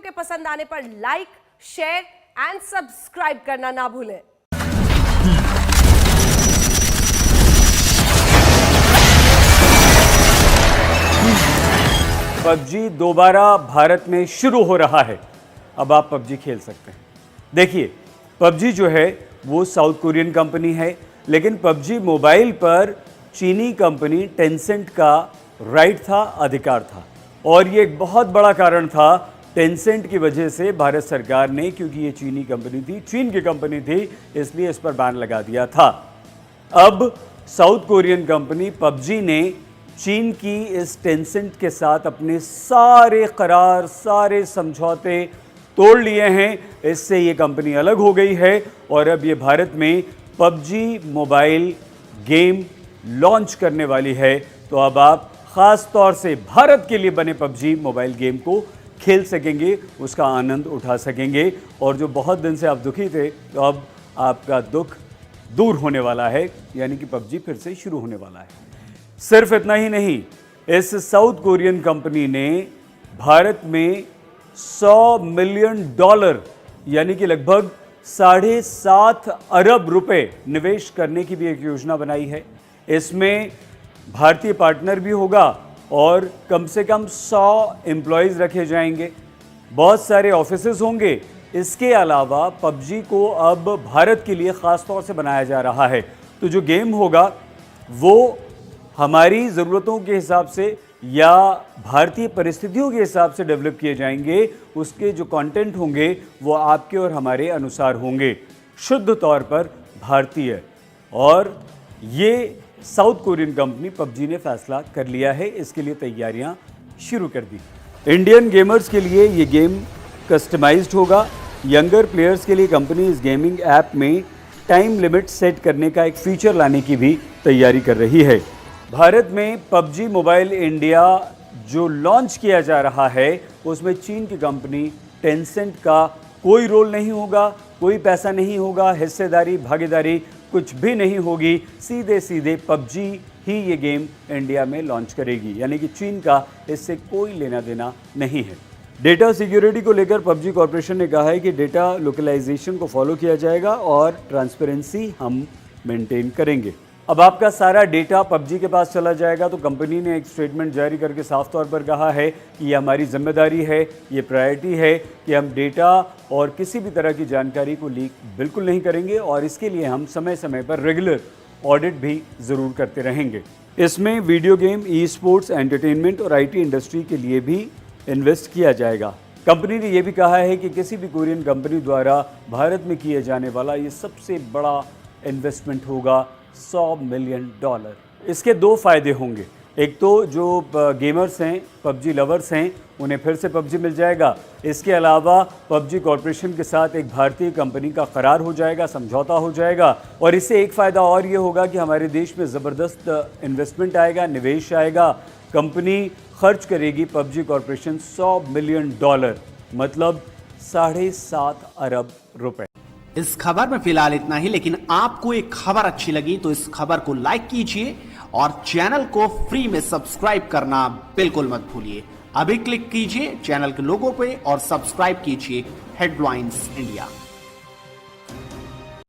के पसंद आने पर लाइक, शेयर एंड सब्सक्राइब करना ना भूलें। पबजी दोबारा भारत में शुरू हो रहा है। अब आप पबजी खेल सकते हैं। देखिए, पबजी जो है वो साउथ कोरियन कंपनी है, लेकिन पबजी मोबाइल पर चीनी कंपनी टेंसेंट का राइट था, अधिकार था। और ये एक बहुत बड़ा कारण था टेंसेंट की वजह से भारत सरकार ने, क्योंकि ये चीनी कंपनी थी, चीन की कंपनी थी, इसलिए इस पर बैन लगा दिया था। अब साउथ कोरियन कंपनी पबजी ने चीन की इस टेंसेंट के साथ अपने सारे करार, सारे समझौते तोड़ लिए हैं। इससे ये कंपनी अलग हो गई है और अब ये भारत में पबजी मोबाइल गेम लॉन्च करने वाली है। तो अब आप ख़ास तौर से भारत के लिए बने पबजी मोबाइल गेम को खेल सकेंगे, उसका आनंद उठा सकेंगे। और जो बहुत दिन से आप दुखी थे, तो अब आपका दुख दूर होने वाला है, यानी कि पबजी फिर से शुरू होने वाला है। सिर्फ इतना ही नहीं, इस साउथ कोरियन कंपनी ने भारत में $100 मिलियन यानी कि लगभग 7.5 अरब रुपए निवेश करने की भी एक योजना बनाई है। इसमें भारतीय पार्टनर भी होगा और कम से कम 100 एम्प्लॉयज़ रखे जाएंगे, बहुत सारे ऑफिसेज होंगे। इसके अलावा पबजी को अब भारत के लिए ख़ास तौर से बनाया जा रहा है। तो जो गेम होगा वो हमारी ज़रूरतों के हिसाब से या भारतीय परिस्थितियों के हिसाब से डेवलप किए जाएंगे। उसके जो कंटेंट होंगे वो आपके और हमारे अनुसार होंगे, शुद्ध तौर पर भारतीय। और ये साउथ कोरियन कंपनी पबजी ने फैसला कर लिया है, इसके लिए तैयारियां शुरू कर दी। इंडियन गेमर्स के लिए ये गेम कस्टमाइज्ड होगा। यंगर प्लेयर्स के लिए कंपनी इस गेमिंग ऐप में टाइम लिमिट सेट करने का एक फीचर लाने की भी तैयारी कर रही है। भारत में पबजी मोबाइल इंडिया जो लॉन्च किया जा रहा है उसमें चीन की कंपनी टेंसेंट का कोई रोल नहीं होगा, कोई पैसा नहीं होगा, हिस्सेदारी भागीदारी कुछ भी नहीं होगी। सीधे सीधे पबजी ही ये गेम इंडिया में लॉन्च करेगी, यानी कि चीन का इससे कोई लेना देना नहीं है। डेटा सिक्योरिटी को लेकर पबजी कॉर्पोरेशन ने कहा है कि डेटा लोकलाइजेशन को फॉलो किया जाएगा और ट्रांसपेरेंसी हम मेंटेन करेंगे। अब आपका सारा डेटा पबजी के पास चला जाएगा, तो कंपनी ने एक स्टेटमेंट जारी करके साफ तौर पर कहा है कि ये हमारी जिम्मेदारी है, ये प्रायोरिटी है कि हम डेटा और किसी भी तरह की जानकारी को लीक बिल्कुल नहीं करेंगे और इसके लिए हम समय समय पर रेगुलर ऑडिट भी ज़रूर करते रहेंगे। इसमें video game, e sports, entertainment और IT इंडस्ट्री के लिए भी इन्वेस्ट किया जाएगा। कंपनी ने यह भी कहा है कि किसी भी कोरियन कंपनी द्वारा भारत में किए जाने वाला ये सबसे बड़ा इन्वेस्टमेंट होगा, $100 मिलियन। इसके दो फायदे होंगे। एक तो जो गेमर्स हैं, पबजी लवर्स हैं, उन्हें फिर से पबजी मिल जाएगा। इसके अलावा पबजी कॉर्पोरेशन के साथ एक भारतीय कंपनी का करार हो जाएगा, समझौता हो जाएगा। और इससे एक फ़ायदा और ये होगा कि हमारे देश में ज़बरदस्त इन्वेस्टमेंट आएगा, निवेश आएगा। कंपनी खर्च करेगी पबजी कॉर्पोरेशन $100 मिलियन, मतलब 7.5 अरब रुपए। इस खबर में फिलहाल इतना ही, लेकिन आपको एक खबर अच्छी लगी तो इस खबर को लाइक कीजिए और चैनल को फ्री में सब्सक्राइब करना बिल्कुल मत भूलिए। अभी क्लिक कीजिए चैनल के लोगो पे और सब्सक्राइब कीजिए हेडलाइंस इंडिया।